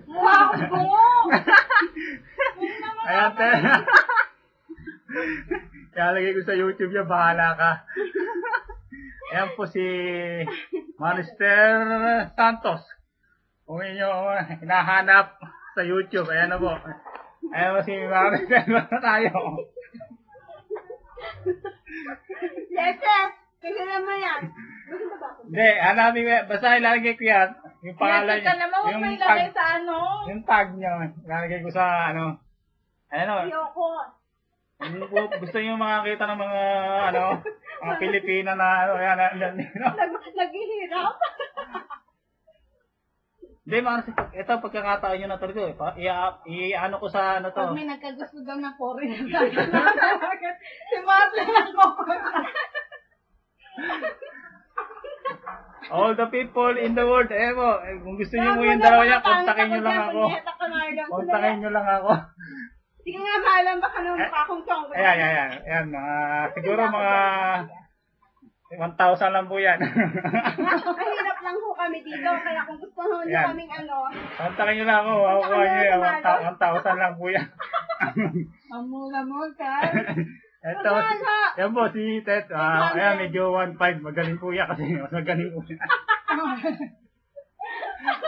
Wow, bungo! Ayan, te. Kaya lagay ko sa YouTube yan, bahala ka. Ayan po si Marister Santos. Kung inyo hinahanap sa YouTube, ayan na po. Ayan po si Marister na tayo. Yes, sir. Kasi naman yan. Hindi, hanapin ko yan. Basta ilalagay ko yan. Yung pangalan Ika naman, huwag may ilagay sa ano. yung tag niya. Ilalagay ko sa ano. Ayan o. Ayoko. Hindi po, gusto nyo makakita ng mga ano, mga Pilipina na ano, yan, Naghihirap. Hindi, kasi ito pagkakataon nyo na talaga eh. I-ano ko sa ano to. Pag may nagkagusto daw na foreign. Si Marlon ako. All the people in the world, mo, kung gusto nyo mo yung dalawa niya, kontakin nyo lang ako. Kontakin nyo lang ako. Sige nga, maalam baka nung mukha akong chong. Ayan, siguro mga 1,000 lang po yan. Mahirap lang ho kami dito, kaya kung gusto nyo Ayan. kaming ano. Kontakin nyo lang ako, makukuha nyo yan, 1,000 lang po yan. Amul-amul ka. Ito, yan po si Ted. Ayan, medyo 1.5. Magaling po yan kasi mas magaling po yan.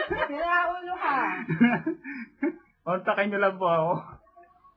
Kaya ulo ka. Kontakin nyo lang po ako.